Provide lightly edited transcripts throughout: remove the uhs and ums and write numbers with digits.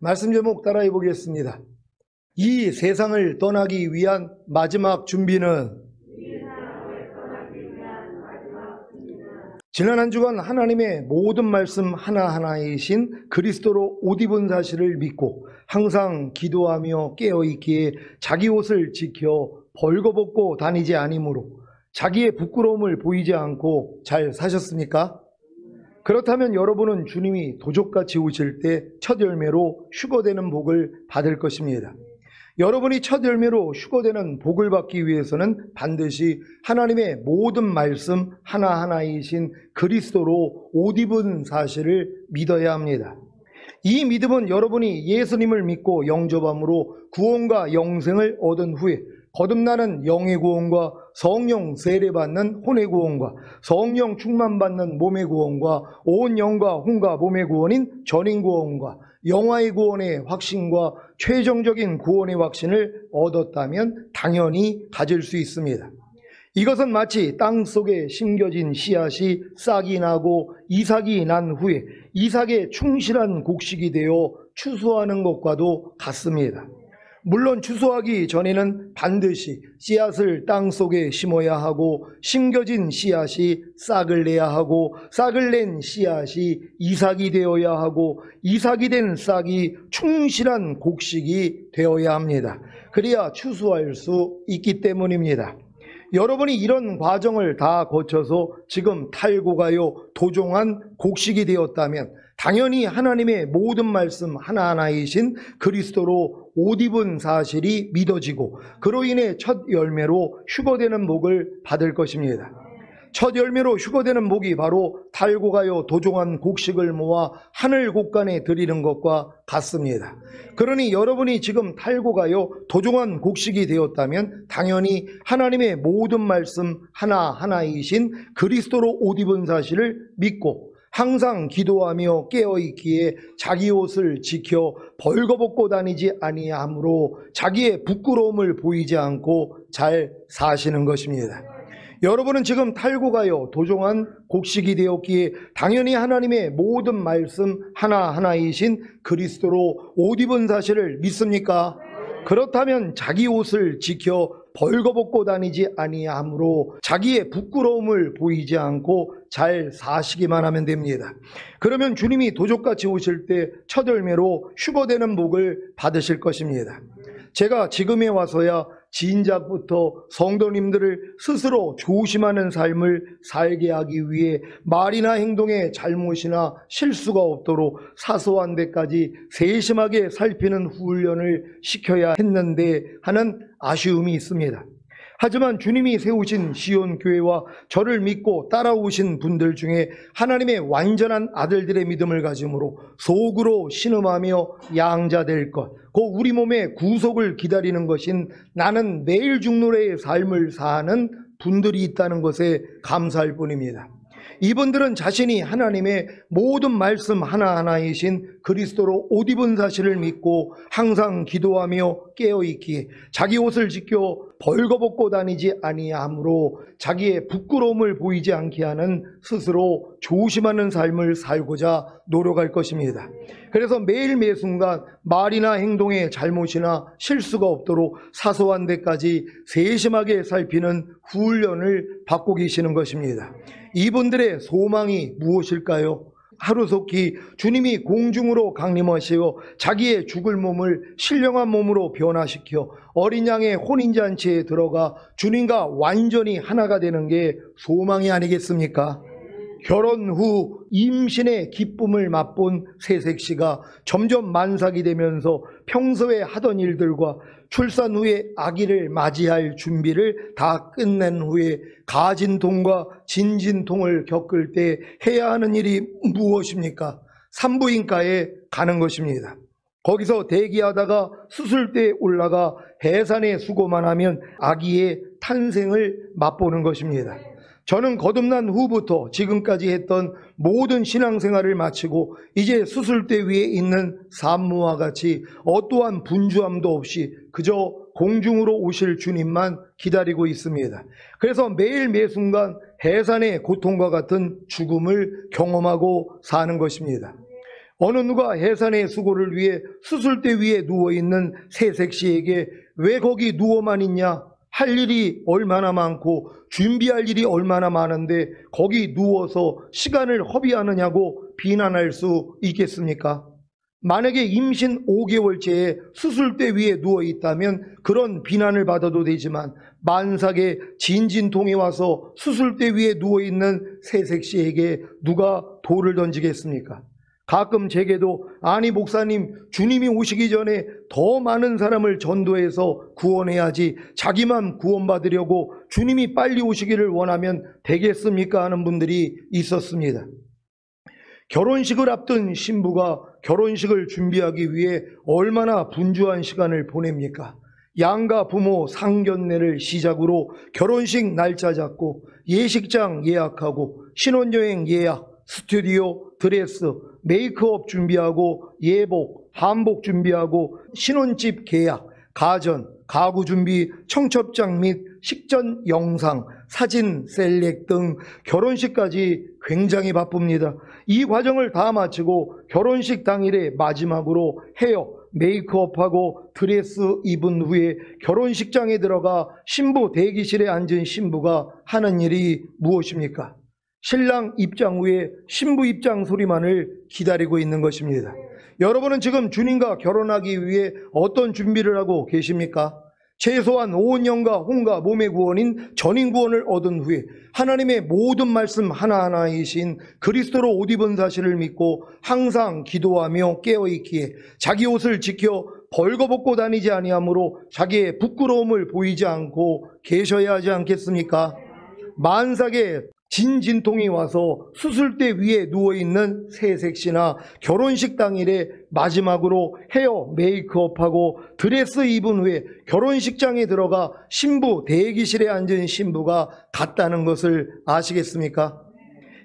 말씀 제목 따라해 보겠습니다. 이 세상을 떠나기 위한 마지막 준비는 지난 한 주간 하나님의 모든 말씀 하나하나이신 그리스도로 옷 입은 사실을 믿고 항상 기도하며 깨어있기에 자기 옷을 지켜 벌거벗고 다니지 아니므로 자기의 부끄러움을 보이지 않고 잘 사셨습니까? 그렇다면 여러분은 주님이 도적같이 오실 때 첫 열매로 휴거되는 복을 받을 것입니다. 여러분이 첫 열매로 휴거되는 복을 받기 위해서는 반드시 하나님의 모든 말씀 하나하나이신 그리스도로 옷 입은 사실을 믿어야 합니다. 이 믿음은 여러분이 예수님을 믿고 영접함으로 구원과 영생을 얻은 후에 거듭나는 영의 구원과 성령 세례받는 혼의 구원과 성령 충만받는 몸의 구원과 온 영과 혼과 몸의 구원인 전인 구원과 영화의 구원의 확신과 최종적인 구원의 확신을 얻었다면 당연히 가질 수 있습니다. 이것은 마치 땅 속에 심겨진 씨앗이 싹이 나고 이삭이 난 후에 이삭의 충실한 곡식이 되어 추수하는 것과도 같습니다. 물론 추수하기 전에는 반드시 씨앗을 땅 속에 심어야 하고 심겨진 씨앗이 싹을 내야 하고 싹을 낸 씨앗이 이삭이 되어야 하고 이삭이 된 싹이 충실한 곡식이 되어야 합니다. 그래야 추수할 수 있기 때문입니다. 여러분이 이런 과정을 다 거쳐서 지금 탈고 가요 도종한 곡식이 되었다면 당연히 하나님의 모든 말씀 하나하나이신 그리스도로 옷 입은 사실이 믿어지고 그로 인해 첫 열매로 휴거되는 복을 받을 것입니다. 첫 열매로 휴거되는 복이 바로 탈고 가요 도종한 곡식을 모아 하늘 곳간에 드리는 것과 같습니다. 그러니 여러분이 지금 탈고 가요 도종한 곡식이 되었다면 당연히 하나님의 모든 말씀 하나하나이신 그리스도로 옷 입은 사실을 믿고 항상 기도하며 깨어있기에 자기 옷을 지켜 벌거벗고 다니지 아니하므로 자기의 부끄러움을 보이지 않고 잘 사시는 것입니다. 여러분은 지금 탈고 가요 도종한 곡식이 되었기에 당연히 하나님의 모든 말씀 하나하나이신 그리스도로 옷 입은 사실을 믿습니까? 그렇다면 자기 옷을 지켜 벌거벗고 다니지 아니하므로 자기의 부끄러움을 보이지 않고 잘 사시기만 하면 됩니다. 그러면 주님이 도적같이 오실 때 첫 열매로 휴거되는 복을 받으실 것입니다. 제가 지금에 와서야 진작부터 성도님들을 스스로 조심하는 삶을 살게 하기 위해 말이나 행동에 잘못이나 실수가 없도록 사소한 데까지 세심하게 살피는 훈련을 시켜야 했는데 하는 아쉬움이 있습니다. 하지만 주님이 세우신 시온교회와 저를 믿고 따라오신 분들 중에 하나님의 완전한 아들들의 믿음을 가짐으로 속으로 신음하며 양자될 것, 그 우리 몸의 구속을 기다리는 것인 나는 내일 죽노래의 삶을 사는 분들이 있다는 것에 감사할 뿐입니다. 이분들은 자신이 하나님의 모든 말씀 하나하나이신 그리스도로 옷 입은 사실을 믿고 항상 기도하며 깨어있기에 자기 옷을 지켜 벌거벗고 다니지 아니하므로 자기의 부끄러움을 보이지 않게 하는 스스로 조심하는 삶을 살고자 노력할 것입니다. 그래서 매일 매순간 말이나 행동에 잘못이나 실수가 없도록 사소한 데까지 세심하게 살피는 훈련을 받고 계시는 것입니다. 이분들의 소망이 무엇일까요? 하루속히 주님이 공중으로 강림하시어 자기의 죽을 몸을 신령한 몸으로 변화시켜 어린 양의 혼인잔치에 들어가 주님과 완전히 하나가 되는 게 소망이 아니겠습니까? 결혼 후 임신의 기쁨을 맛본 새색시가 점점 만삭이 되면서 평소에 하던 일들과 출산 후에 아기를 맞이할 준비를 다 끝낸 후에 가진통과 진진통을 겪을 때 해야 하는 일이 무엇입니까? 산부인과에 가는 것입니다. 거기서 대기하다가 수술대에 올라가 해산의 수고만 하면 아기의 탄생을 맛보는 것입니다. 저는 거듭난 후부터 지금까지 했던 모든 신앙생활을 마치고 이제 수술대 위에 있는 산모와 같이 어떠한 분주함도 없이 그저 공중으로 오실 주님만 기다리고 있습니다. 그래서 매일 매순간 해산의 고통과 같은 죽음을 경험하고 사는 것입니다. 어느 누가 해산의 수고를 위해 수술대 위에 누워있는 새색시에게 왜 거기 누워만 있냐? 할 일이 얼마나 많고 준비할 일이 얼마나 많은데 거기 누워서 시간을 허비하느냐고 비난할 수 있겠습니까? 만약에 임신 5개월째에 수술대 위에 누워 있다면 그런 비난을 받아도 되지만 만삭에 진진통이 와서 수술대 위에 누워 있는 새색시에게 누가 돌을 던지겠습니까? 가끔 제게도 아니 목사님, 주님이 오시기 전에 더 많은 사람을 전도해서 구원해야지 자기만 구원받으려고 주님이 빨리 오시기를 원하면 되겠습니까? 하는 분들이 있었습니다. 결혼식을 앞둔 신부가 결혼식을 준비하기 위해 얼마나 분주한 시간을 보냅니까? 양가 부모 상견례를 시작으로 결혼식 날짜 잡고 예식장 예약하고 신혼여행 예약, 스튜디오, 드레스, 메이크업 준비하고 예복, 한복 준비하고 신혼집 계약, 가전, 가구 준비, 청첩장 및 식전 영상, 사진 셀렉 등 결혼식까지 굉장히 바쁩니다. 이 과정을 다 마치고 결혼식 당일에 마지막으로 헤어, 메이크업하고 드레스 입은 후에 결혼식장에 들어가 신부 대기실에 앉은 신부가 하는 일이 무엇입니까? 신랑 입장 후에 신부 입장 소리만을 기다리고 있는 것입니다. 여러분은 지금 주님과 결혼하기 위해 어떤 준비를 하고 계십니까? 최소한 5년과 혼과 몸의 구원인 전인 구원을 얻은 후에 하나님의 모든 말씀 하나하나이신 그리스도로 옷 입은 사실을 믿고 항상 기도하며 깨어있기에 자기 옷을 지켜 벌거벗고 다니지 아니하므로 자기의 부끄러움을 보이지 않고 계셔야 하지 않겠습니까? 만삭에 진진통이 와서 수술대 위에 누워있는 새색시나 결혼식 당일에 마지막으로 헤어 메이크업하고 드레스 입은 후에 결혼식장에 들어가 신부 대기실에 앉은 신부가 같다는 것을 아시겠습니까?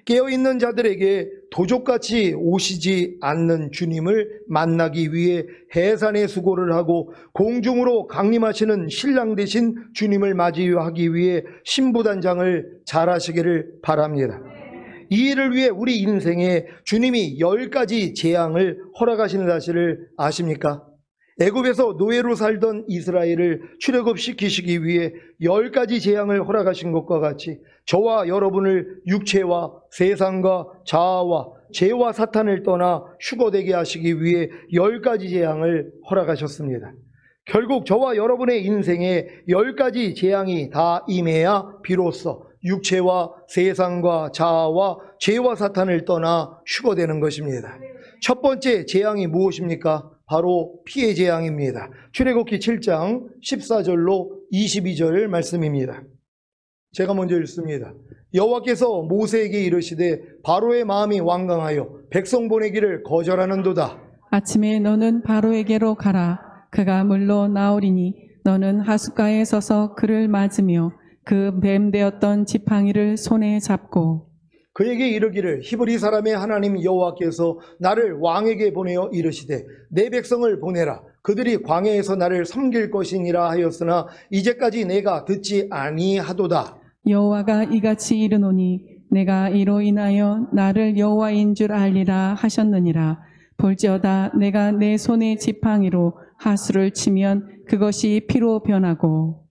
깨어있는 자들에게 도적같이 오시지 않는 주님을 만나기 위해 해산의 수고를 하고 공중으로 강림하시는 신랑 되신 주님을 맞이하기 위해 신부단장을 잘하시기를 바랍니다. 이 일을 위해 우리 인생에 주님이 10가지 재앙을 허락하시는 사실을 아십니까? 애굽에서 노예로 살던 이스라엘을 출애굽시키시기 위해 10가지 재앙을 허락하신 것과 같이 저와 여러분을 육체와 세상과 자아와 죄와 사탄을 떠나 휴거되게 하시기 위해 10가지 재앙을 허락하셨습니다. 결국 저와 여러분의 인생에 10가지 재앙이 다 임해야 비로소 육체와 세상과 자아와 죄와 사탄을 떠나 휴거되는 것입니다. 첫 번째 재앙이 무엇입니까? 바로 피해 재앙입니다. 출애굽기 7장 14절로 22절 말씀입니다. 제가 먼저 읽습니다. 여호와께서 모세에게 이르시되 바로의 마음이 완강하여 백성 보내기를 거절하는도다. 아침에 너는 바로에게로 가라. 그가 물로 나오리니 너는 하숫가에 서서 그를 맞으며 그 뱀 되었던 지팡이를 손에 잡고 그에게 이르기를 히브리 사람의 하나님 여호와께서 나를 왕에게 보내어 이르시되 내 백성을 보내라. 그들이 광야에서 나를 섬길 것이니라 하였으나 이제까지 내가 듣지 아니하도다. 여호와가 이같이 이르노니 내가 이로 인하여 나를 여호와인 줄 알리라 하셨느니라. 볼지어다 내가 내 손의 지팡이로 하수를 치면 그것이 피로 변하고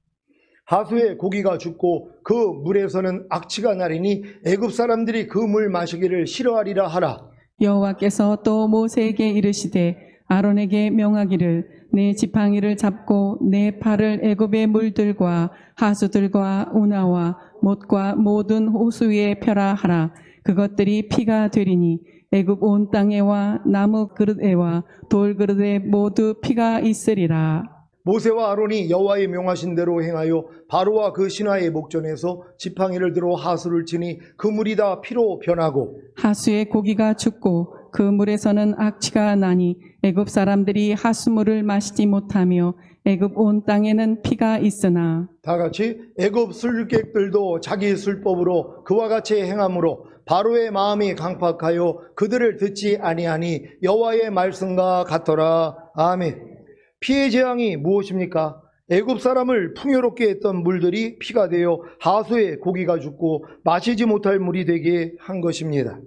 하수에 고기가 죽고 그 물에서는 악취가 나리니 애굽 사람들이 그 물 마시기를 싫어하리라 하라. 여호와께서 또 모세에게 이르시되 아론에게 명하기를 내 지팡이를 잡고 내 팔을 애굽의 물들과 하수들과 운하와 못과 모든 호수 위에 펴라 하라. 그것들이 피가 되리니 애굽 온 땅에와 나무 그릇에와 돌 그릇에 모두 피가 있으리라. 모세와 아론이 여호와의 명하신 대로 행하여 바로와 그 신하의 목전에서 지팡이를 들어 하수를 치니 그 물이 다 피로 변하고 하수에 고기가 죽고 그 물에서는 악취가 나니 애굽 사람들이 하수물을 마시지 못하며 애굽 온 땅에는 피가 있으나 다 같이 애굽 술객들도 자기 술법으로 그와 같이 행함으로 바로의 마음이 강팍하여 그들을 듣지 아니하니 여호와의 말씀과 같더라. 아멘. 피해 재앙이 무엇입니까? 애굽 사람을 풍요롭게 했던 물들이 피가 되어 하수에 고기가 죽고 마시지 못할 물이 되게 한 것입니다.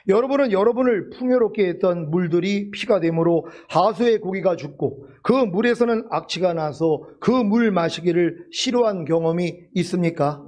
여러분은 여러분을 풍요롭게 했던 물들이 피가 되므로 하수의 고기가 죽고 그 물에서는 악취가 나서 그 물 마시기를 싫어한 경험이 있습니까?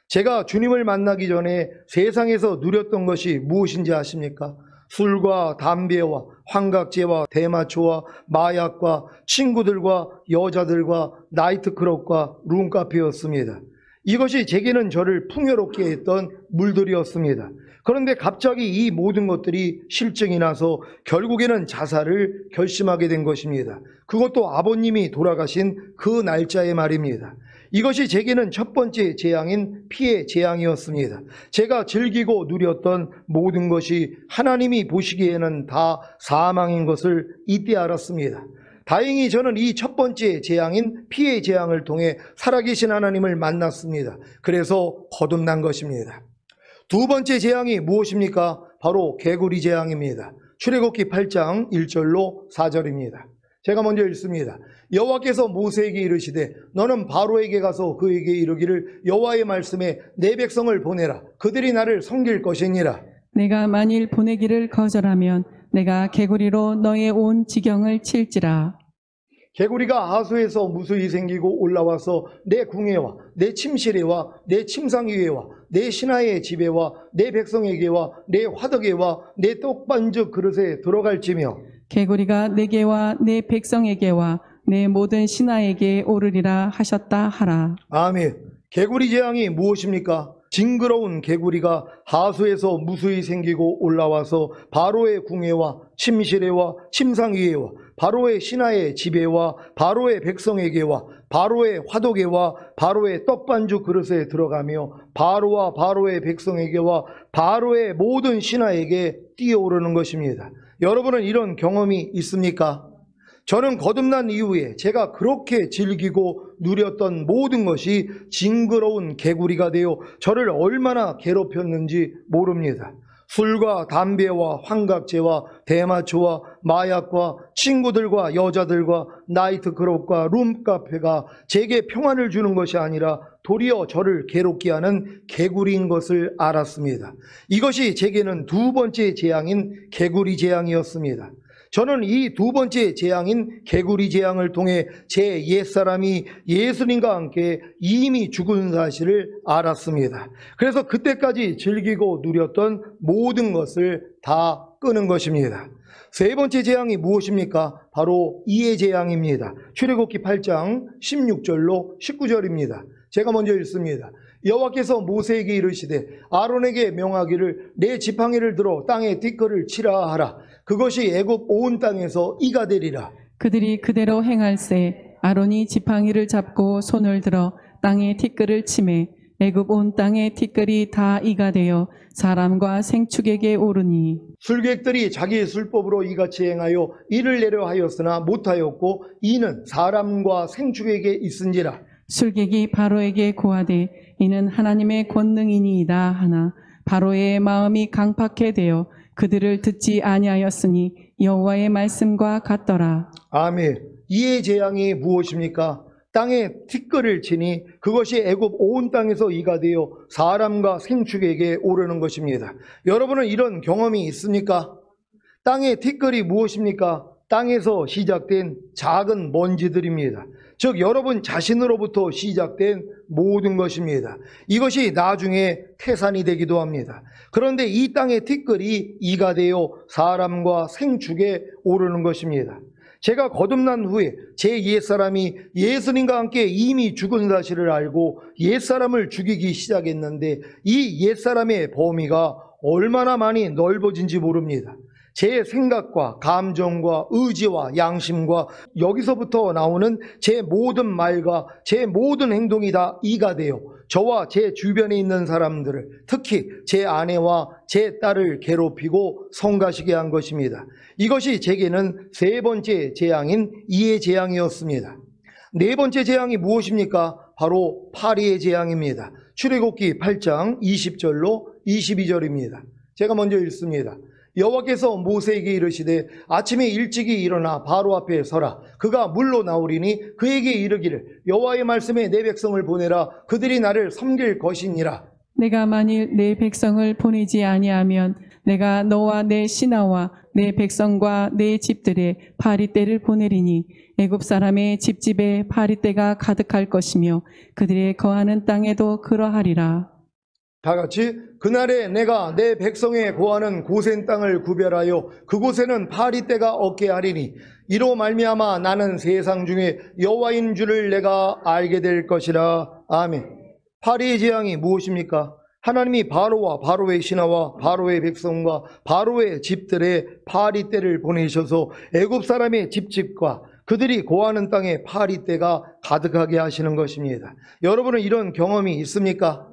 제가 주님을 만나기 전에 세상에서 누렸던 것이 무엇인지 아십니까? 술과 담배와 환각제와 대마초와 마약과 친구들과 여자들과 나이트클럽과 룸카페였습니다. 이것이 제게는 저를 풍요롭게 했던 물들이었습니다. 그런데 갑자기 이 모든 것들이 실증이 나서 결국에는 자살을 결심하게 된 것입니다. 그것도 아버님이 돌아가신 그 날짜의 말입니다. 이것이 제게는 첫 번째 재앙인 피의 재앙이었습니다. 제가 즐기고 누렸던 모든 것이 하나님이 보시기에는 다 사망인 것을 이때 알았습니다. 다행히 저는 이 첫 번째 재앙인 피의 재앙을 통해 살아계신 하나님을 만났습니다. 그래서 거듭난 것입니다. 두 번째 재앙이 무엇입니까? 바로 개구리 재앙입니다. 출애굽기 8장 1절로 4절입니다. 제가 먼저 읽습니다. 여호와께서 모세에게 이르시되 너는 바로에게 가서 그에게 이르기를 여호와의 말씀에 내 백성을 보내라. 그들이 나를 섬길 것이니라. 내가 만일 보내기를 거절하면 내가 개구리로 너의 온 지경을 칠지라. 개구리가 하수에서 무수히 생기고 올라와서 내 궁예와 내 침실에와 내 침상 위에와 내 신하의 집에와 내 백성에게와 내 화덕에와 내 떡반죽 그릇에 들어갈지며 개구리가 내게와 내 백성에게와 내 모든 신하에게 오르리라 하셨다 하라. 아멘. 개구리 재앙이 무엇입니까? 징그러운 개구리가 하수에서 무수히 생기고 올라와서 바로의 궁예와 침실에와 침상 위에와 바로의 신하의 집에와 바로의 백성에게와 바로의 화덕에와 바로의 떡반죽 그릇에 들어가며 바로와 바로의 백성에게와 바로의 모든 신하에게 뛰어오르는 것입니다. 여러분은 이런 경험이 있습니까? 저는 거듭난 이후에 제가 그렇게 즐기고 누렸던 모든 것이 징그러운 개구리가 되어 저를 얼마나 괴롭혔는지 모릅니다. 술과 담배와 환각제와 대마초와 마약과 친구들과 여자들과 나이트클럽과 룸카페가 제게 평안을 주는 것이 아니라 도리어 저를 괴롭게 하는 개구리인 것을 알았습니다. 이것이 제게는 두 번째 재앙인 개구리 재앙이었습니다. 저는 이 두 번째 재앙인 개구리 재앙을 통해 제 옛사람이 예수님과 함께 이미 죽은 사실을 알았습니다. 그래서 그때까지 즐기고 누렸던 모든 것을 다 끄는 것입니다. 세 번째 재앙이 무엇입니까? 바로 이의 재앙입니다. 출애굽기 8장 16절로 19절입니다. 제가 먼저 읽습니다. 여호와께서 모세에게 이르시되 아론에게 명하기를 내 지팡이를 들어 땅에 티끌을 치라 하라. 그것이 애굽 온 땅에서 이가 되리라. 그들이 그대로 행할세. 아론이 지팡이를 잡고 손을 들어 땅에 티끌을 치매 애굽 온 땅의 티끌이 다 이가 되어 사람과 생축에게 오르니. 술객들이 자기 술법으로 이같이 행하여 이를 내려 하였으나 못하였고 이는 사람과 생축에게 있은지라. 술객이 바로에게 고하되 이는 하나님의 권능이니이다 하나 바로의 마음이 강팍해 되어 그들을 듣지 아니하였으니 여호와의 말씀과 같더라. 아멘. 이의 재앙이 무엇입니까? 땅에 티끌을 치니 그것이 애굽 온 땅에서 이가 되어 사람과 생축에게 오르는 것입니다. 여러분은 이런 경험이 있습니까? 땅의 티끌이 무엇입니까? 땅에서 시작된 작은 먼지들입니다. 즉 여러분 자신으로부터 시작된 모든 것입니다. 이것이 나중에 태산이 되기도 합니다. 그런데 이 땅의 티끌이 이가 되어 사람과 생축에 오르는 것입니다. 제가 거듭난 후에 제 옛사람이 예수님과 함께 이미 죽은 사실을 알고 옛사람을 죽이기 시작했는데 이 옛사람의 범위가 얼마나 많이 넓어진지 모릅니다. 제 생각과 감정과 의지와 양심과 여기서부터 나오는 제 모든 말과 제 모든 행동이 다 이가 되어 저와 제 주변에 있는 사람들을 특히 제 아내와 제 딸을 괴롭히고 성가시게 한 것입니다. 이것이 제게는 세 번째 재앙인 이의 재앙이었습니다. 네 번째 재앙이 무엇입니까? 바로 파리의 재앙입니다. 출애굽기 8장 20절로 22절입니다. 제가 먼저 읽습니다. 여호와께서 모세에게 이르시되 아침에 일찍이 일어나 바로 앞에 서라. 그가 물로 나오리니 그에게 이르기를 여호와의 말씀에 내 백성을 보내라. 그들이 나를 섬길 것이니라. 내가 만일 내 백성을 보내지 아니하면 내가 너와 내 신하와 내 백성과 내 집들에 파리떼를 보내리니 애굽 사람의 집집에 파리떼가 가득할 것이며 그들의 거하는 땅에도 그러하리라. 다 같이 그날에 내가 내 백성의 고하는 고센 땅을 구별하여 그곳에는 파리떼가 없게 하리니 이로 말미암아 나는 세상 중에 여호와인 줄을 내가 알게 될 것이라. 아멘. 파리의 재앙이 무엇입니까? 하나님이 바로와 바로의 신하와 바로의 백성과 바로의 집들에 파리떼를 보내셔서 애굽 사람의 집집과 그들이 고하는 땅에 파리떼가 가득하게 하시는 것입니다. 여러분은 이런 경험이 있습니까?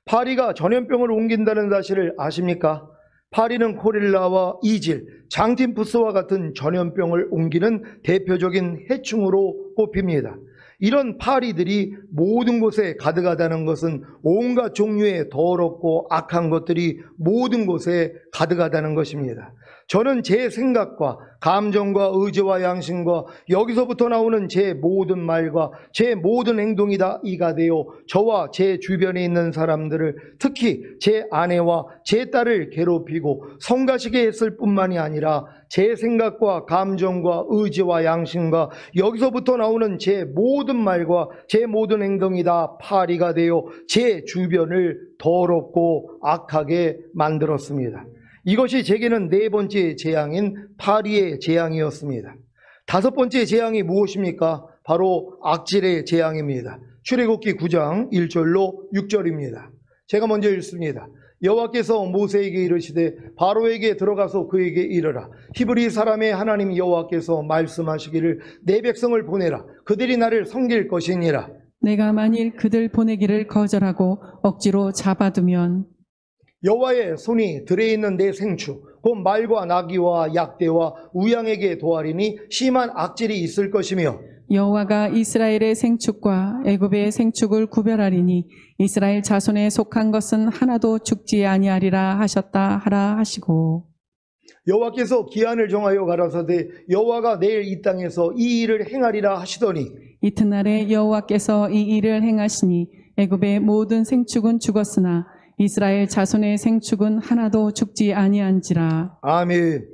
파리가 전염병을 옮긴다는 사실을 아십니까? 파리는 콜레라와 이질, 장팀푸스와 같은 전염병을 옮기는 대표적인 해충으로 꼽힙니다. 이런 파리들이 모든 곳에 가득하다는 것은 온갖 종류의 더럽고 악한 것들이 모든 곳에 가득하다는 것입니다. 저는 제 생각과 감정과 의지와 양심과 여기서부터 나오는 제 모든 말과 제 모든 행동이 다 이가 되어 저와 제 주변에 있는 사람들을, 특히 제 아내와 제 딸을 괴롭히고 성가시게 했을 뿐만이 아니라 제 생각과 감정과 의지와 양심과 여기서부터 나오는 제 모든 말과 제 모든 행동이 다 파리가 되어 제 주변을 더럽고 악하게 만들었습니다. 이것이 제게는 네 번째 재앙인 파리의 재앙이었습니다. 다섯 번째 재앙이 무엇입니까? 바로 악질의 재앙입니다. 출애굽기 9장 1절로 6절입니다. 제가 먼저 읽습니다. 여호와께서 모세에게 이르시되 바로에게 들어가서 그에게 이르라. 히브리 사람의 하나님 여호와께서 말씀하시기를 내 백성을 보내라. 그들이 나를 섬길 것이니라. 내가 만일 그들 보내기를 거절하고 억지로 잡아두면 여호와의 손이 들에 있는 내 생축 곧 말과 나귀와 약대와 우양에게 도하리니 심한 악질이 있을 것이며 여호와가 이스라엘의 생축과 애굽의 생축을 구별하리니 이스라엘 자손에 속한 것은 하나도 죽지 아니하리라 하셨다 하라 하시고 여호와께서 기한을 정하여 가라사대 여호와가 내일 이 땅에서 이 일을 행하리라 하시더니 이튿날에 여호와께서 이 일을 행하시니 애굽의 모든 생축은 죽었으나 이스라엘 자손의 생축은 하나도 죽지 아니한지라. 아멘.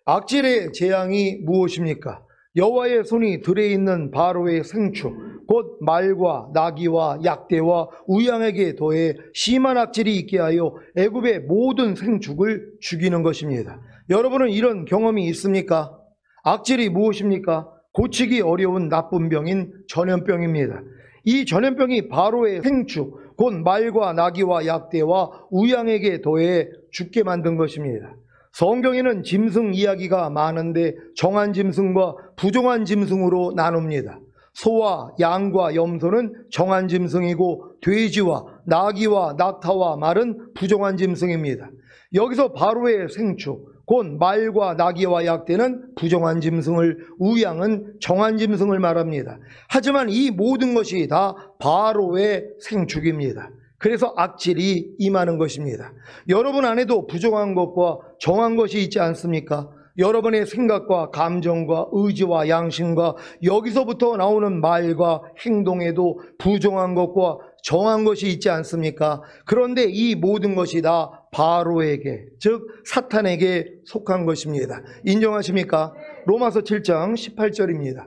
악질의 재앙이 무엇입니까? 여호와의 손이 들에 있는 바로의 생축 곧 말과 나귀와 약대와 우양에게 더해 심한 악질이 있게 하여 애굽의 모든 생축을 죽이는 것입니다. 여러분은 이런 경험이 있습니까? 악질이 무엇입니까? 고치기 어려운 나쁜 병인 전염병입니다. 이 전염병이 바로의 생축 곧 말과 나귀와 약대와 우양에게 더해 죽게 만든 것입니다. 성경에는 짐승 이야기가 많은데 정한 짐승과 부정한 짐승으로 나눕니다. 소와 양과 염소는 정한 짐승이고 돼지와 나귀와 낙타와 말은 부정한 짐승입니다. 여기서 바로의 생축 곧 말과 나귀와 약대는 부정한 짐승을, 우양은 정한 짐승을 말합니다. 하지만 이 모든 것이 다 바로의 생축입니다. 그래서 악질이 임하는 것입니다. 여러분 안에도 부정한 것과 정한 것이 있지 않습니까? 여러분의 생각과 감정과 의지와 양심과 여기서부터 나오는 말과 행동에도 부정한 것과 정한 것이 있지 않습니까? 그런데 이 모든 것이 다 바로에게, 즉 사탄에게 속한 것입니다. 인정하십니까? 로마서 7장 18절입니다.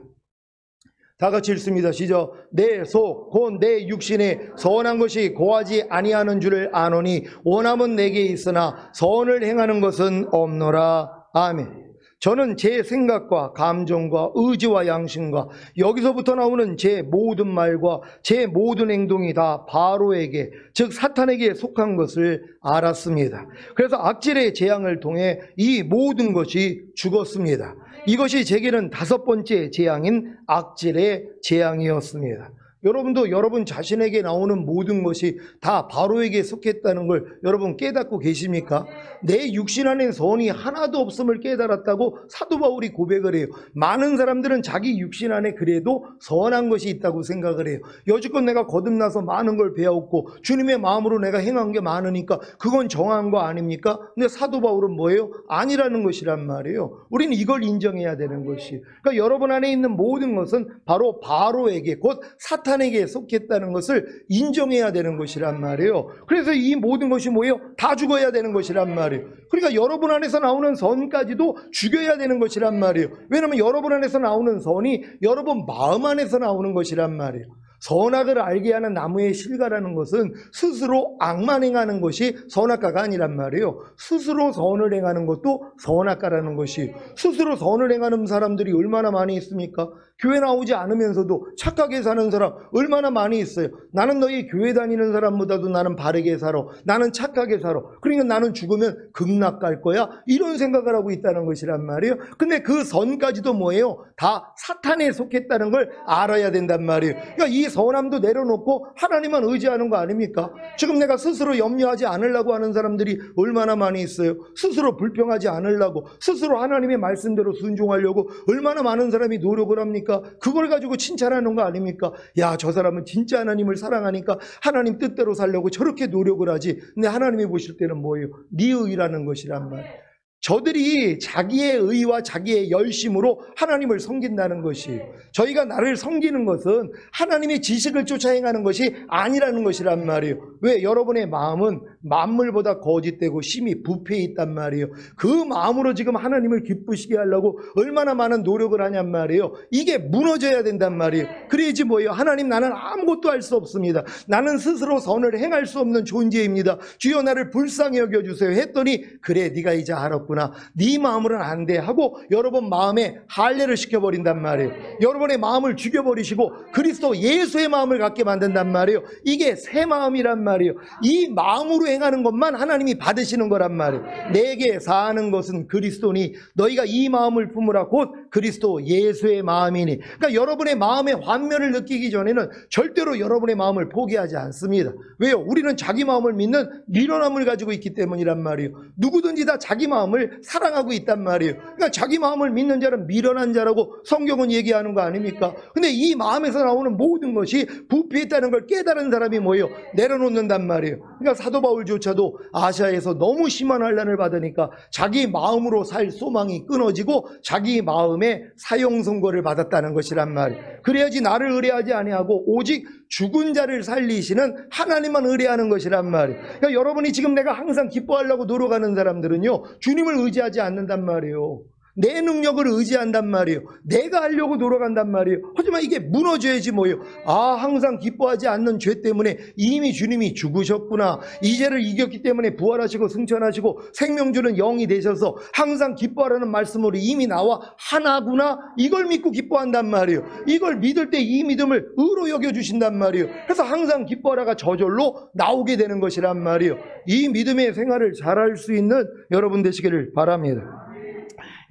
다 같이 읽습니다. 시작. 내 속 곧 내 육신에 선한 것이 고하지 아니하는 줄을 아노니 원함은 내게 있으나 선을 행하는 것은 없노라. 아멘. 저는 제 생각과 감정과 의지와 양심과 여기서부터 나오는 제 모든 말과 제 모든 행동이 다 바로에게, 즉 사탄에게 속한 것을 알았습니다. 그래서 악질의 재앙을 통해 이 모든 것이 죽었습니다. 이것이 제게는 다섯 번째 재앙인 악질의 재앙이었습니다. 여러분도 여러분 자신에게 나오는 모든 것이 다 바로에게 속했다는 걸 여러분 깨닫고 계십니까? 내 육신 안에 선이 하나도 없음을 깨달았다고 사도 바울이 고백을 해요. 많은 사람들은 자기 육신 안에 그래도 선한 것이 있다고 생각을 해요. 여지껏 내가 거듭나서 많은 걸 배웠고 주님의 마음으로 내가 행한 게 많으니까 그건 정한 거 아닙니까? 근데 사도 바울은 뭐예요? 아니라는 것이란 말이에요. 우리는 이걸 인정해야 되는 것이에요. 그러니까 여러분 안에 있는 모든 것은 바로 바로에게, 곧 사탄 사탄에게 속했다는 것을 인정해야 되는 것이란 말이에요. 그래서 이 모든 것이 뭐예요? 다 죽어야 되는 것이란 말이에요. 그러니까 여러분 안에서 나오는 선까지도 죽여야 되는 것이란 말이에요. 왜냐하면 여러분 안에서 나오는 선이 여러분 마음 안에서 나오는 것이란 말이에요. 선악을 알게 하는 나무의 실과라는 것은 스스로 악만 행하는 것이 선악과가 아니란 말이에요. 스스로 선을 행하는 것도 선악과라는 것이, 스스로 선을 행하는 사람들이 얼마나 많이 있습니까? 교회 나오지 않으면서도 착하게 사는 사람 얼마나 많이 있어요. 나는 너희 교회 다니는 사람보다도 나는 바르게 살아, 나는 착하게 살아, 그러니까 나는 죽으면 극락 갈 거야, 이런 생각을 하고 있다는 것이란 말이에요. 근데 그 선까지도 뭐예요? 다 사탄에 속했다는 걸 알아야 된단 말이에요. 그러니까 이 선함도 내려놓고 하나님만 의지하는 거 아닙니까? 지금 내가 스스로 염려하지 않으려고 하는 사람들이 얼마나 많이 있어요. 스스로 불평하지 않으려고, 스스로 하나님의 말씀대로 순종하려고 얼마나 많은 사람이 노력을 합니까? 그걸 가지고 칭찬하는 거 아닙니까? 야, 저 사람은 진짜 하나님을 사랑하니까 하나님 뜻대로 살려고 저렇게 노력을 하지. 근데 하나님이 보실 때는 뭐예요? 네 의라는 것이란 말이에요. 저들이 자기의 의와 자기의 열심으로 하나님을 섬긴다는 것이, 저희가 나를 섬기는 것은 하나님의 지식을 쫓아 행하는 것이 아니라는 것이란 말이에요. 왜? 여러분의 마음은 만물보다 거짓되고 심히 부패해 있단 말이에요. 그 마음으로 지금 하나님을 기쁘시게 하려고 얼마나 많은 노력을 하냔 말이에요. 이게 무너져야 된단 말이에요. 그래야지 뭐예요? 하나님, 나는 아무것도 할 수 없습니다. 나는 스스로 선을 행할 수 없는 존재입니다. 주여 나를 불쌍히 여겨주세요 했더니, 그래 네가 이제 알았구나, 네 마음으로는 안 돼 하고 여러분 마음에 할례를 시켜버린단 말이에요. 여러분의 마음을 죽여버리시고 그리스도 예수의 마음을 갖게 만든단 말이에요. 이게 새 마음이란 말이에요. 이 마음으로 행하는 것만 하나님이 받으시는 거란 말이에요. 내게 사는 것은 그리스도니 너희가 이 마음을 품으라 곧 그리스도 예수의 마음이니. 그러니까 여러분의 마음의 환멸을 느끼기 전에는 절대로 여러분의 마음을 포기하지 않습니다. 왜요? 우리는 자기 마음을 믿는 미련함을 가지고 있기 때문이란 말이에요. 누구든지 다 자기 마음을 사랑하고 있단 말이에요. 그러니까 자기 마음을 믿는 자는 미련한 자라고 성경은 얘기하는 거 아닙니까? 근데 이 마음에서 나오는 모든 것이 부패했다는 걸 깨달은 사람이 뭐예요? 내려놓는단 말이에요. 그러니까 사도 바울조차도 아시아에서 너무 심한 환난을 받으니까 자기 마음으로 살 소망이 끊어지고 자기 마음에 사형 선고를 받았다는 것이란 말이에요. 그래야지 나를 의뢰하지 아니하고 오직 죽은 자를 살리시는 하나님만 의뢰하는 것이란 말이에요. 그러니까 여러분이 지금 내가 항상 기뻐하려고 노력하는 사람들은요, 주님을 의지하지 않는단 말이에요. 내 능력을 의지한단 말이에요. 내가 하려고 돌아간단 말이에요. 하지만 이게 무너져야지 뭐예요. 아, 항상 기뻐하지 않는 죄 때문에 이미 주님이 죽으셨구나, 이 죄를 이겼기 때문에 부활하시고 승천하시고 생명 주는 영이 되셔서 항상 기뻐하라는 말씀으로 이미 나와 하나구나, 이걸 믿고 기뻐한단 말이에요. 이걸 믿을 때 이 믿음을 의로 여겨주신단 말이에요. 그래서 항상 기뻐하라가 저절로 나오게 되는 것이란 말이에요. 이 믿음의 생활을 잘할 수 있는 여러분 되시기를 바랍니다.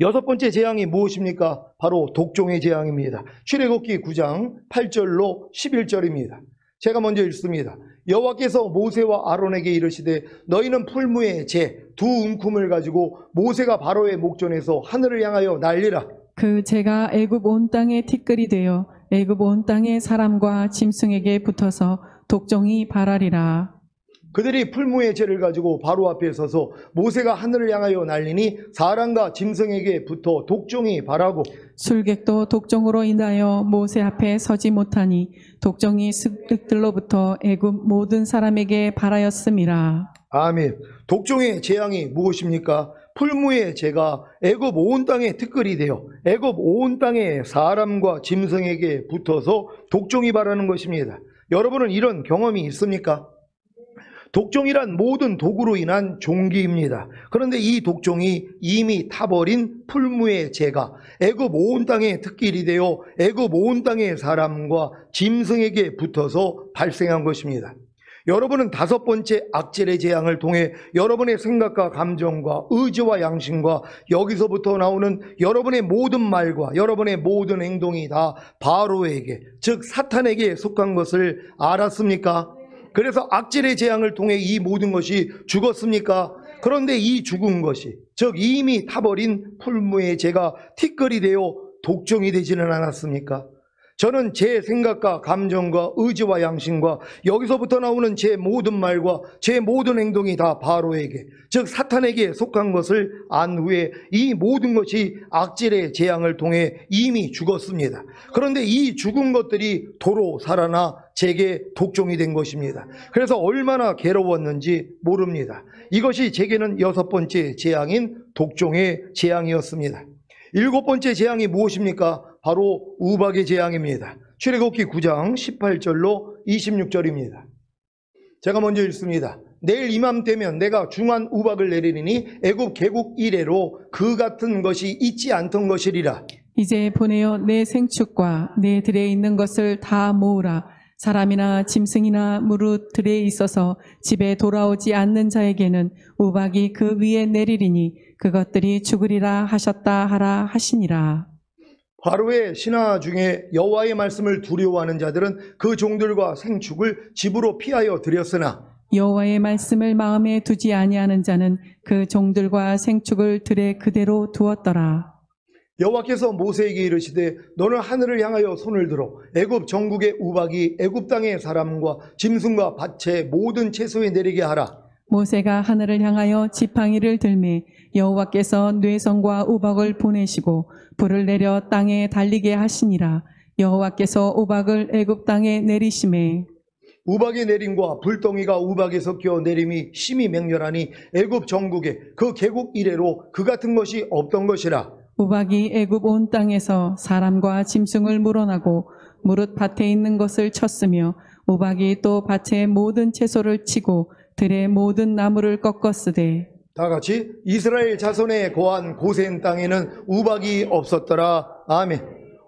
여섯 번째 재앙이 무엇입니까? 바로 독종의 재앙입니다. 출애굽기 9장 8절로 11절입니다. 제가 먼저 읽습니다. 여호와께서 모세와 아론에게 이르시되 너희는 풀무의 재 두 움큼을 가지고 모세가 바로의 목전에서 하늘을 향하여 날리라. 그 재가 애굽 온 땅에 티끌이 되어 애굽 온 땅의 사람과 짐승에게 붙어서 독종이 발하리라. 그들이 풀무의 재를 가지고 바로 앞에 서서 모세가 하늘을 향하여 날리니 사람과 짐승에게 붙어 독종이 발하고 술객도 독종으로 인하여 모세 앞에 서지 못하니 독종이 술객들로부터 애굽 모든 사람에게 발하였음이라. 아멘. 독종의 재앙이 무엇입니까? 풀무의 재가 애굽 온 땅에 티끌이 되어 애굽 온 땅의 사람과 짐승에게 붙어서 독종이 발하는 것입니다. 여러분은 이런 경험이 있습니까? 독종이란 모든 독으로 인한 종기입니다. 그런데 이 독종이 이미 타버린 풀무의 재가 애굽 온 땅에 특길이 되어 애굽 온 땅의 사람과 짐승에게 붙어서 발생한 것입니다. 여러분은 다섯 번째 악질의 재앙을 통해 여러분의 생각과 감정과 의지와 양심과 여기서부터 나오는 여러분의 모든 말과 여러분의 모든 행동이 다 바로에게, 즉 사탄에게 속한 것을 알았습니까? 그래서 악질의 재앙을 통해 이 모든 것이 죽었습니까? 그런데 이 죽은 것이, 즉 이미 타버린 풀무의 재가 티끌이 되어 독종이 되지는 않았습니까? 저는 제 생각과 감정과 의지와 양심과 여기서부터 나오는 제 모든 말과 제 모든 행동이 다 바로에게, 즉 사탄에게 속한 것을 안 후에 이 모든 것이 악질의 재앙을 통해 이미 죽었습니다. 그런데 이 죽은 것들이 도로 살아나 제게 독종이 된 것입니다. 그래서 얼마나 괴로웠는지 모릅니다. 이것이 제게는 6번째 재앙인 독종의 재앙이었습니다. 7번째 재앙이 무엇입니까? 바로 우박의 재앙입니다. 출애굽기 9장 18절로 26절입니다. 제가 먼저 읽습니다. 내일 이맘때면 내가 중한 우박을 내리니 애굽 개국 이래로 그 같은 것이 있지 않던 것이리라. 이제 보내어 내 생축과 내 들에 있는 것을 다 모으라. 사람이나 짐승이나 무릇 들에 있어서 집에 돌아오지 않는 자에게는 우박이 그 위에 내리리니 그것들이 죽으리라 하셨다 하라 하시니라. 바로의 신하 중에 여호와의 말씀을 두려워하는 자들은 그 종들과 생축을 집으로 피하여 들였으나 여호와의 말씀을 마음에 두지 아니하는 자는 그 종들과 생축을 들에 그대로 두었더라. 여호와께서 모세에게 이르시되 너는 하늘을 향하여 손을 들어 애굽 전국의 우박이 애굽 땅의 사람과 짐승과 밭의 모든 채소에 내리게 하라. 모세가 하늘을 향하여 지팡이를 들매 여호와께서 뇌성과 우박을 보내시고 불을 내려 땅에 달리게 하시니라. 여호와께서 우박을 애굽 땅에 내리심에 우박의 내림과 불덩이가 우박에 섞여 내림이 심히 맹렬하니 애굽 전국에 그 개국 이래로 그 같은 것이 없던 것이라. 우박이 애굽 온 땅에서 사람과 짐승을 물어나고 무릇 밭에 있는 것을 쳤으며 우박이 또 밭의 모든 채소를 치고 들의 모든 나무를 꺾었으되 다 같이 이스라엘 자손에 거한 고센 땅에는 우박이 없었더라. 아멘.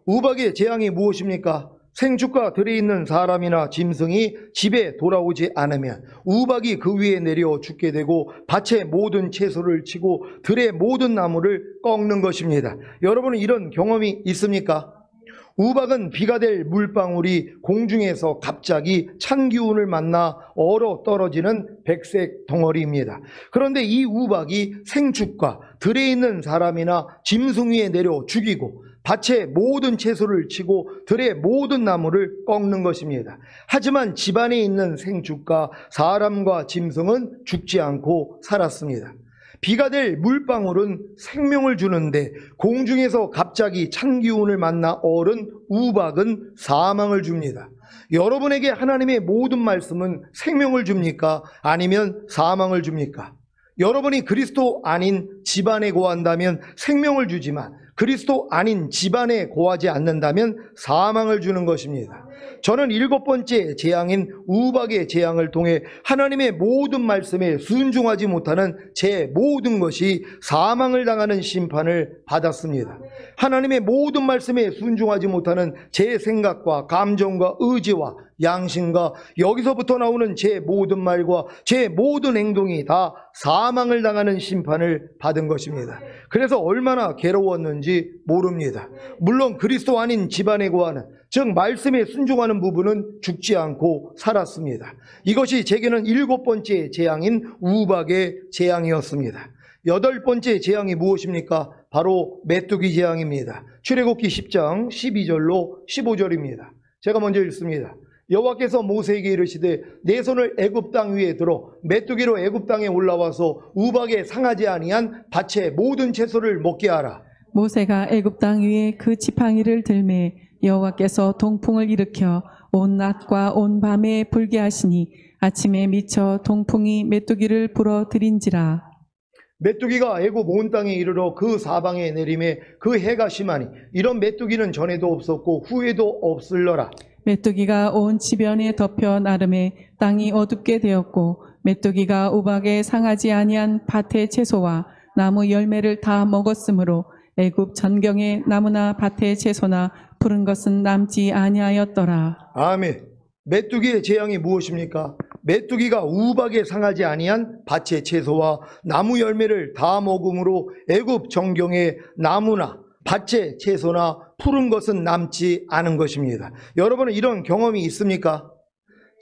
우박의 재앙이 무엇입니까? 생축과 들에 있는 사람이나 짐승이 집에 돌아오지 않으면 우박이 그 위에 내려 죽게 되고 밭의 모든 채소를 치고 들의 모든 나무를 꺾는 것입니다. 여러분은 이런 경험이 있습니까? 우박은 비가 될 물방울이 공중에서 갑자기 찬 기운을 만나 얼어 떨어지는 백색 덩어리입니다. 그런데 이 우박이 생축과 들에 있는 사람이나 짐승 위에 내려 죽이고 밭의 모든 채소를 치고 들의 모든 나무를 꺾는 것입니다. 하지만 집안에 있는 생축과 사람과 짐승은 죽지 않고 살았습니다. 비가 될 물방울은 생명을 주는데 공중에서 갑자기 찬 기운을 만나 얼은 우박은 사망을 줍니다. 여러분에게 하나님의 모든 말씀은 생명을 줍니까? 아니면 사망을 줍니까? 여러분이 그리스도 아닌 집안에 거한다면 생명을 주지만 그리스도 아닌 집안에 거하지 않는다면 사망을 주는 것입니다. 저는 7번째 재앙인 우박의 재앙을 통해 하나님의 모든 말씀에 순종하지 못하는 제 모든 것이 사망을 당하는 심판을 받았습니다. 하나님의 모든 말씀에 순종하지 못하는 제 생각과 감정과 의지와 양심과 여기서부터 나오는 제 모든 말과 제 모든 행동이 다 사망을 당하는 심판을 받은 것입니다. 그래서 얼마나 괴로웠는지 모릅니다. 물론 그리스도 아닌 집안에 거하는, 즉 말씀에 순종하는 부분은 죽지 않고 살았습니다. 이것이 제게는 7번째 재앙인 우박의 재앙이었습니다. 8번째 재앙이 무엇입니까? 바로 메뚜기 재앙입니다. 출애굽기 10장 12절로 15절입니다. 제가 먼저 읽습니다. 여호와께서 모세에게 이르시되 내 손을 애굽 땅 위에 들어 메뚜기로 애굽 땅에 올라와서 우박에 상하지 아니한 밭의 모든 채소를 먹게 하라. 모세가 애굽 땅 위에 그 지팡이를 들매 여호와께서 동풍을 일으켜 온 낮과 온 밤에 불게 하시니 아침에 미쳐 동풍이 메뚜기를 불어들인지라. 메뚜기가 애굽 온 땅에 이르러 그 사방에 내림에 그 해가 심하니 이런 메뚜기는 전에도 없었고 후에도 없을러라. 메뚜기가 온 지변에 덮여 나름에 땅이 어둡게 되었고 메뚜기가 우박에 상하지 아니한 밭의 채소와 나무 열매를 다 먹었으므로 애굽 전경에 나무나 밭의 채소나 푸른 것은 남지 아니하였더라. 아멘. 메뚜기의 재앙이 무엇입니까? 메뚜기가 우박에 상하지 아니한 밭의 채소와 나무 열매를 다 먹음으로 애굽 전경에 나무나 밭의 채소나 푸른 것은 남지 않은 것입니다. 여러분은 이런 경험이 있습니까?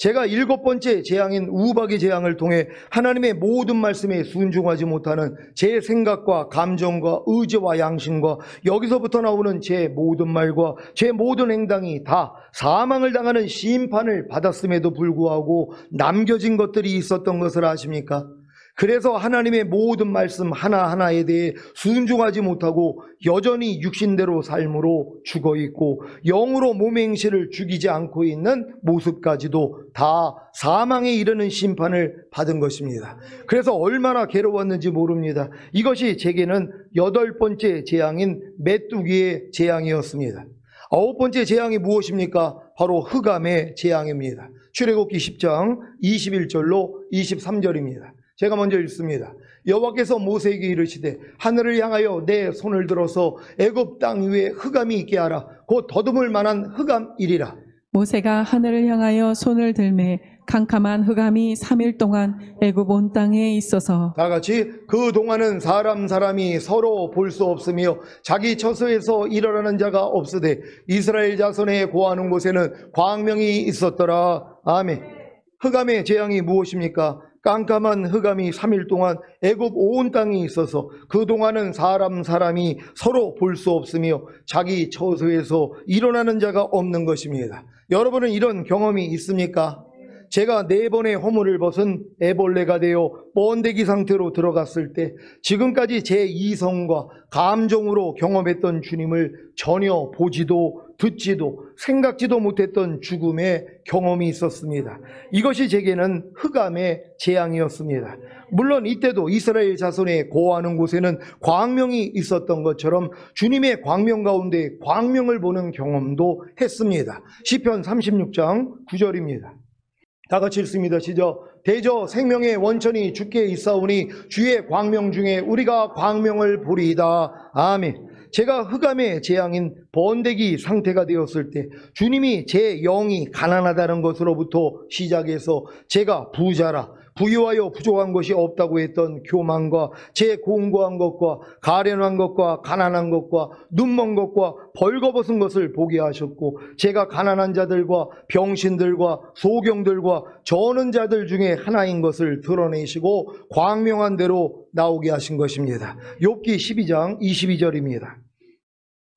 제가 7번째 재앙인 우박의 재앙을 통해 하나님의 모든 말씀에 순종하지 못하는 제 생각과 감정과 의지와 양심과 여기서부터 나오는 제 모든 말과 제 모든 행동이 다 사망을 당하는 심판을 받았음에도 불구하고 남겨진 것들이 있었던 것을 아십니까? 그래서 하나님의 모든 말씀 하나하나에 대해 순종하지 못하고 여전히 육신대로 삶으로 죽어있고 영으로 몸의 행실을 죽이지 않고 있는 모습까지도 다 사망에 이르는 심판을 받은 것입니다. 그래서 얼마나 괴로웠는지 모릅니다. 이것이 제게는 8번째 재앙인 메뚜기의 재앙이었습니다. 9번째 재앙이 무엇입니까? 바로 흑암의 재앙입니다. 출애굽기 10장 21절로 23절입니다. 제가 먼저 읽습니다. 여호와께서 모세에게 이르시되 하늘을 향하여 내 손을 들어서 애굽 땅 위에 흑암이 있게 하라. 곧 더듬을 만한 흑암이리라. 모세가 하늘을 향하여 손을 들매 캄캄한 흑암이 3일 동안 애굽 온 땅에 있어서 다 같이 그동안은 사람이 서로 볼 수 없으며 자기 처소에서 일어나는 자가 없으되 이스라엘 자손의 고하는 곳에는 광명이 있었더라. 아멘. 흑암의 재앙이 무엇입니까? 깜깜한 흑암이 3일 동안 애굽 온 땅에 있어서 그동안은 사람이 서로 볼 수 없으며 자기 처소에서 일어나는 자가 없는 것입니다. 여러분은 이런 경험이 있습니까? 제가 4번의 허물을 벗은 애벌레가 되어 번데기 상태로 들어갔을 때 지금까지 제 이성과 감정으로 경험했던 주님을 전혀 보지도 듣지도 생각지도 못했던 죽음의 경험이 있었습니다. 이것이 제게는 흑암의 재앙이었습니다. 물론 이때도 이스라엘 자손의 고하는 곳에는 광명이 있었던 것처럼 주님의 광명 가운데 광명을 보는 경험도 했습니다. 시편 36장 9절입니다. 다 같이 읽습니다. 시작. 대저 생명의 원천이 주께 있사오니 주의 광명 중에 우리가 광명을 보리이다. 아멘. 제가 흑암의 재앙인 번데기 상태가 되었을 때 주님이 제 영이 가난하다는 것으로부터 시작해서 제가 부자라 부유하여 부족한 것이 없다고 했던 교만과 제 공고한 것과 가련한 것과 가난한 것과 눈먼 것과 벌거벗은 것을 보게 하셨고 제가 가난한 자들과 병신들과 소경들과 저는 자들 중에 하나인 것을 드러내시고 광명한 대로 나오게 하신 것입니다. 욥기 12장 22절입니다.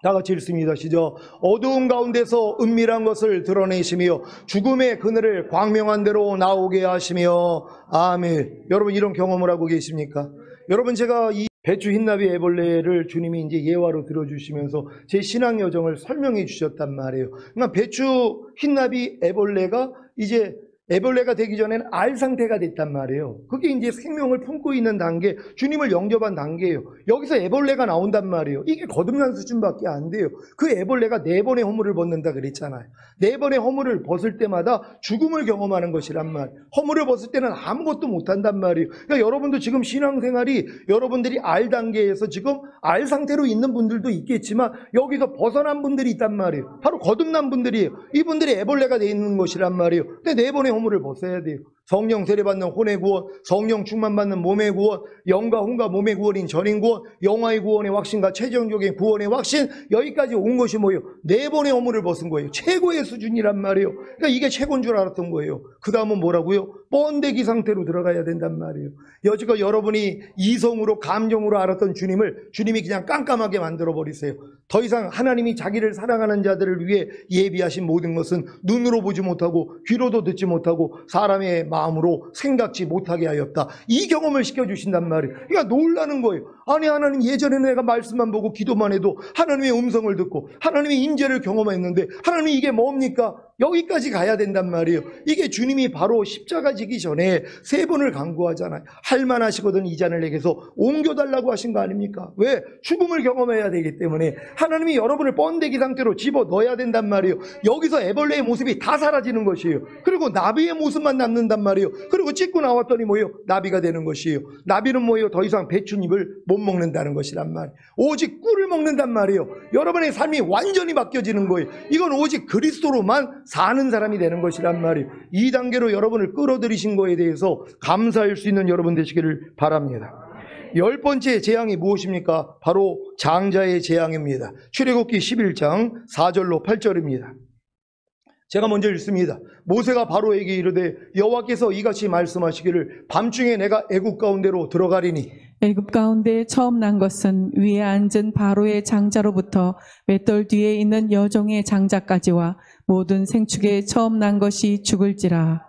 다 같이 읽습니다. 시작. 어두운 가운데서 은밀한 것을 드러내시며 죽음의 그늘을 광명한 대로 나오게 하시며 아멘. 여러분 이런 경험을 하고 계십니까? 여러분 제가 이 배추 흰나비 애벌레를 주님이 이제 예화로 들어주시면서 제 신앙 여정을 설명해 주셨단 말이에요. 그러니까 배추 흰나비 애벌레가 이제 애벌레가 되기 전에는 알 상태가 됐단 말이에요. 그게 이제 생명을 품고 있는 단계, 주님을 영접한 단계예요. 여기서 애벌레가 나온단 말이에요. 이게 거듭난 수준밖에 안 돼요. 그 애벌레가 4번의 허물을 벗는다 그랬잖아요. 4번의 허물을 벗을 때마다 죽음을 경험하는 것이란 말이에요. 허물을 벗을 때는 아무것도 못한단 말이에요. 그러니까 여러분도 지금 신앙생활이 여러분들이 알 단계에서 지금 알 상태로 있는 분들도 있겠지만 여기서 벗어난 분들이 있단 말이에요. 바로 거듭난 분들이에요. 이분들이 애벌레가 되어 있는 것이란 말이에요. 근데 4번의 허물을 벗어야 돼요. 성령 세례받는 혼의 구원, 성령 충만받는 몸의 구원, 영과 혼과 몸의 구원인 전인 구원, 영화의 구원의 확신과 최종적인 구원의 확신, 여기까지 온 것이 뭐예요? 4번의 허물을 벗은 거예요. 최고의 수준이란 말이에요. 그러니까 이게 최고인 줄 알았던 거예요. 그 다음은 뭐라고요? 번데기 상태로 들어가야 된단 말이에요. 여지껏 여러분이 이성으로 감정으로 알았던 주님을 주님이 그냥 깜깜하게 만들어 버리세요. 더 이상 하나님이 자기를 사랑하는 자들을 위해 예비하신 모든 것은 눈으로 보지 못하고 귀로도 듣지 못하고 사람의 마음으로 생각지 못하게 하였다. 이 경험을 시켜주신단 말이에요. 그러니까 놀라는 거예요. 아니 하나님 예전에 내가 말씀만 보고 기도만 해도 하나님의 음성을 듣고 하나님의 임재를 경험했는데 하나님 이게 뭡니까? 여기까지 가야 된단 말이에요. 이게 주님이 바로 십자가 지기 전에 3번을 간구하잖아요. 할만하시거든 이 잔을 내게서 옮겨달라고 하신 거 아닙니까? 왜? 죽음을 경험해야 되기 때문에 하나님이 여러분을 번데기 상태로 집어넣어야 된단 말이에요. 여기서 애벌레의 모습이 다 사라지는 것이에요. 그리고 나비의 모습만 남는단 말이에요. 그리고 찢고 나왔더니 뭐예요? 나비가 되는 것이에요. 나비는 뭐예요? 더 이상 배춧잎을 못 먹는다는 것이란 말이에요. 오직 꿀을 먹는단 말이에요. 여러분의 삶이 완전히 바뀌어지는 거예요. 이건 오직 그리스도로만 사는 사람이 되는 것이란 말이에요. 이 단계로 여러분을 끌어들이신 거에 대해서 감사할 수 있는 여러분 되시기를 바랍니다. 10번째 재앙이 무엇입니까? 바로 장자의 재앙입니다. 출애굽기 11장 4절로 8절입니다. 제가 먼저 읽습니다. 모세가 바로에게 이르되 여호와께서 이같이 말씀하시기를 밤중에 내가 애굽 가운데로 들어가리니 애굽 가운데 처음 난 것은 위에 앉은 바로의 장자로부터 맷돌 뒤에 있는 여종의 장자까지와 모든 생축에 처음 난 것이 죽을지라.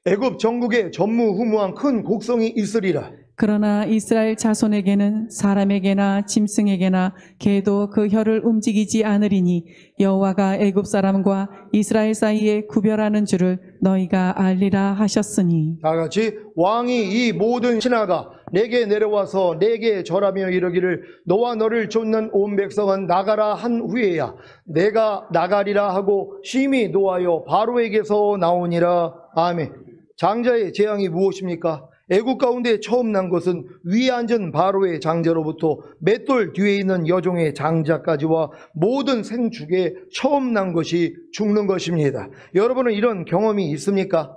애굽 전국에 전무후무한 큰 곡성이 있으리라. 그러나 이스라엘 자손에게는 사람에게나 짐승에게나 개도 그 혀를 움직이지 않으리니 여호와가 애굽 사람과 이스라엘 사이에 구별하는 줄을 너희가 알리라 하셨으니. 다 같이 왕이 이 모든 신하가 내게 내려와서 내게 절하며 이르기를 너와 너를 쫓는 온 백성은 나가라 한 후에야 내가 나가리라 하고 심히 노하여 바로에게서 나오니라. 아멘. 장자의 재앙이 무엇입니까? 애국 가운데 처음 난 것은 위에 앉은 바로의 장자로부터 맷돌 뒤에 있는 여종의 장자까지와 모든 생축에 처음 난 것이 죽는 것입니다. 여러분은 이런 경험이 있습니까?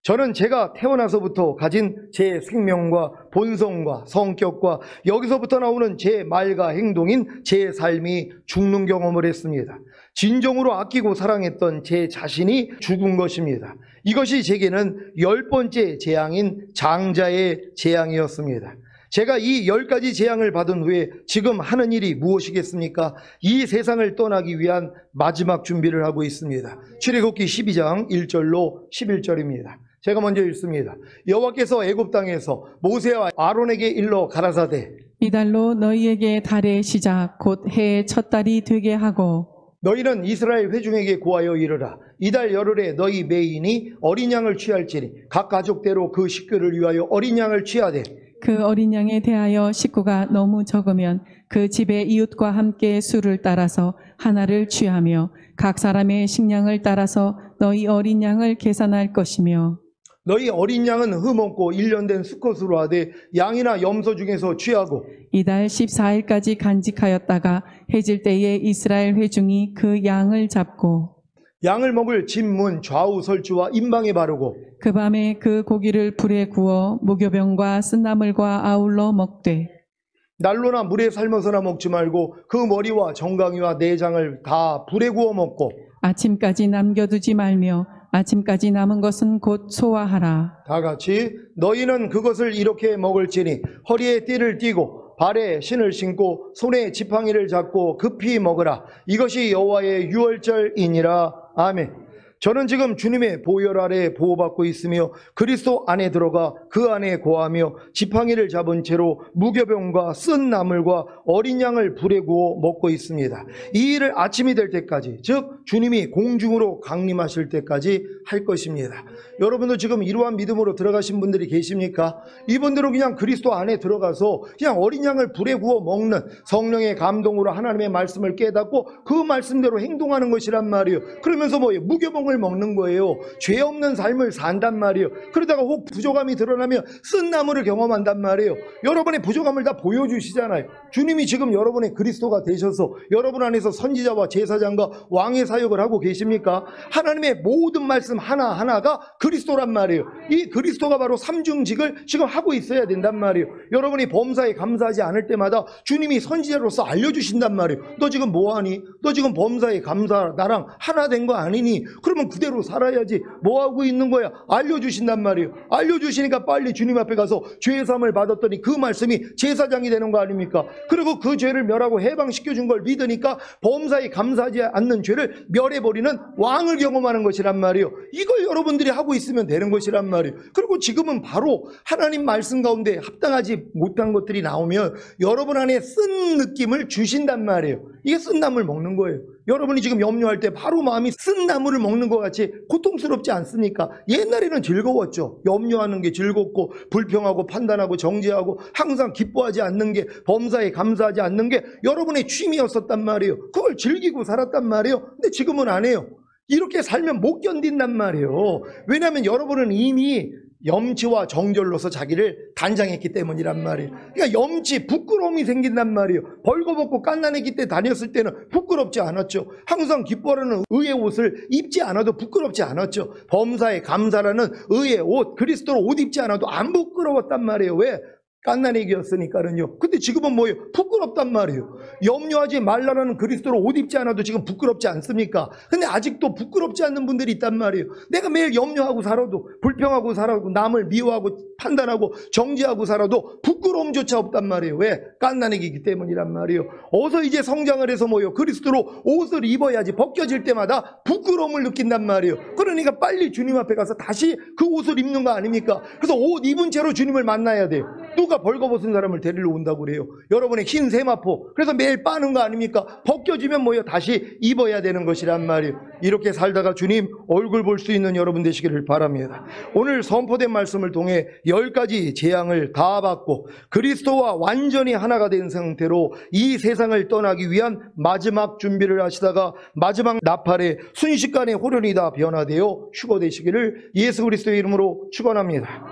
저는 제가 태어나서부터 가진 제 생명과 본성과 성격과 여기서부터 나오는 제 말과 행동인 제 삶이 죽는 경험을 했습니다. 진정으로 아끼고 사랑했던 제 자신이 죽은 것입니다. 이것이 제게는 10번째 재앙인 장자의 재앙이었습니다. 제가 이 10가지 재앙을 받은 후에 지금 하는 일이 무엇이겠습니까? 이 세상을 떠나기 위한 마지막 준비를 하고 있습니다. 출애굽기 12장 1절로 11절입니다. 제가 먼저 읽습니다. 여호와께서 애굽 땅에서 모세와 아론에게 일러 가라사대 이달로 너희에게 달의 시작 곧 해의 첫 달이 되게 하고 너희는 이스라엘 회중에게 고하여 이르라. 이달 열흘에 너희 매인이 어린 양을 취할지니 각 가족대로 그 식구를 위하여 어린 양을 취하되 그 어린 양에 대하여 식구가 너무 적으면 그 집의 이웃과 함께 수를 따라서 하나를 취하며 각 사람의 식량을 따라서 너희 어린 양을 계산할 것이며 너희 어린 양은 흠없고 1년 된 수컷으로 하되 양이나 염소 중에서 취하고 이달 14일까지 간직하였다가 해질 때에 이스라엘 회중이 그 양을 잡고 양을 먹을 집문 좌우 설주와 임방에 바르고 그 밤에 그 고기를 불에 구워 무교병과 쓴나물과 아울러 먹되 난로나 물에 삶아서나 먹지 말고 그 머리와 정강이와 내장을 다 불에 구워 먹고 아침까지 남겨두지 말며 아침까지 남은 것은 곧 소화하라. 다 같이 너희는 그것을 이렇게 먹을지니 허리에 띠를 띠고 발에 신을 신고 손에 지팡이를 잡고 급히 먹으라. 이것이 여호와의 유월절이니라. 아멘. 저는 지금 주님의 보혈 아래 보호받고 있으며 그리스도 안에 들어가 그 안에 거하며 지팡이를 잡은 채로 무교병과 쓴 나물과 어린 양을 불에 구워 먹고 있습니다. 이 일을 아침이 될 때까지, 즉 주님이 공중으로 강림하실 때까지 할 것입니다. 여러분도 지금 이러한 믿음으로 들어가신 분들이 계십니까? 이분들은 그냥 그리스도 안에 들어가서 그냥 어린 양을 불에 구워 먹는 성령의 감동으로 하나님의 말씀을 깨닫고 그 말씀대로 행동하는 것이란 말이에요. 그러면서 뭐예요? 무교병을 먹는 거예요. 죄 없는 삶을 산단 말이에요. 그러다가 혹 부족함이 드러나면 쓴 나무를 경험한단 말이에요. 여러분의 부족함을 다 보여주시잖아요. 주님이 지금 여러분의 그리스도가 되셔서 여러분 안에서 선지자와 제사장과 왕의 사역을 하고 계십니까? 하나님의 모든 말씀 하나하나가 그리스도란 말이에요. 이 그리스도가 바로 삼중직을 지금 하고 있어야 된단 말이에요. 여러분이 범사에 감사하지 않을 때마다 주님이 선지자로서 알려주신단 말이에요. 너 지금 뭐하니? 너 지금 범사에 감사 나랑 하나 된 거 아니니? 그러면 그대로 살아야지. 뭐하고 있는 거야? 알려주신단 말이에요. 알려주시니까 빨리 주님 앞에 가서 죄사함을 받았더니 그 말씀이 제사장이 되는 거 아닙니까? 그리고 그 죄를 멸하고 해방시켜준 걸 믿으니까 범사에 감사하지 않는 죄를 멸해버리는 왕을 경험하는 것이란 말이에요. 이걸 여러분들이 하고 있으면 되는 것이란 말이에요. 그리고 지금은 바로 하나님 말씀 가운데 합당하지 못한 것들이 나오면 여러분 안에 쓴 느낌을 주신단 말이에요. 이게 쓴 나물 먹는 거예요. 여러분이 지금 염려할 때 바로 마음이 쓴 나물을 먹는 것 같이 고통스럽지 않습니까? 옛날에는 즐거웠죠. 염려하는 게 즐겁고 불평하고 판단하고 정죄하고 항상 기뻐하지 않는 게, 범사에 감사하지 않는 게 여러분의 취미였었단 말이에요. 그걸 즐기고 살았단 말이에요. 근데 지금은 안 해요. 이렇게 살면 못 견딘단 말이에요. 왜냐하면 여러분은 이미 염치와 정절로서 자기를 단장했기 때문이란 말이에요. 그러니까 염치, 부끄러움이 생긴단 말이에요. 벌거벗고 깐난애기 때 다녔을 때는 부끄럽지 않았죠. 항상 기뻐하는 의의 옷을 입지 않아도 부끄럽지 않았죠. 범사에 감사라는 의의 옷, 그리스도로 옷 입지 않아도 안 부끄러웠단 말이에요. 왜? 깐난애기였으니까는요. 근데 지금은 뭐예요? 부끄럽단 말이에요. 염려하지 말라라는 그리스도로 옷 입지 않아도 지금 부끄럽지 않습니까? 근데 아직도 부끄럽지 않는 분들이 있단 말이에요. 내가 매일 염려하고 살아도, 불평하고 살아도, 남을 미워하고 판단하고 정죄하고 살아도 부끄러움조차 없단 말이에요. 왜? 깐난애기이기 때문이란 말이에요. 어서 이제 성장을 해서 뭐예요? 그리스도로 옷을 입어야지. 벗겨질 때마다 부끄러움을 느낀단 말이에요. 그러니까 빨리 주님 앞에 가서 다시 그 옷을 입는 거 아닙니까? 그래서 옷 입은 채로 주님을 만나야 돼요. 누가 벌거벗은 사람을 데리러 온다고 그래요? 여러분의 흰 세마포. 그래서 매일 빠는 거 아닙니까? 벗겨지면 뭐예요? 다시 입어야 되는 것이란 말이에요. 이렇게 살다가 주님 얼굴 볼 수 있는 여러분 되시기를 바랍니다. 오늘 선포된 말씀을 통해 10가지 재앙을 다 받고 그리스도와 완전히 하나가 된 상태로 이 세상을 떠나기 위한 마지막 준비를 하시다가 마지막 나팔에 순식간에 호련이 다 변화되어 휴거되시기를 예수 그리스도의 이름으로 축원합니다.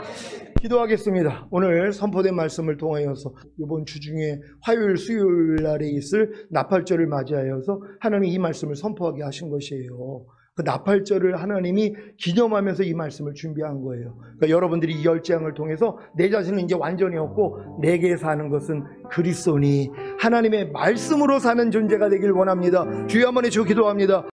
기도하겠습니다. 오늘 선포된 말씀을 통하여서 이번 주 중에 화요일, 수요일 날에 있을 나팔절을 맞이하여서 하나님이 이 말씀을 선포하게 하신 것이에요. 그 나팔절을 하나님이 기념하면서 이 말씀을 준비한 거예요. 그러니까 여러분들이 이 열재앙을 통해서 내 자신은 이제 완전히 없고 내게 사는 것은 그리스도니 하나님의 말씀으로 사는 존재가 되길 원합니다. 주여 한번 해주고 기도합니다.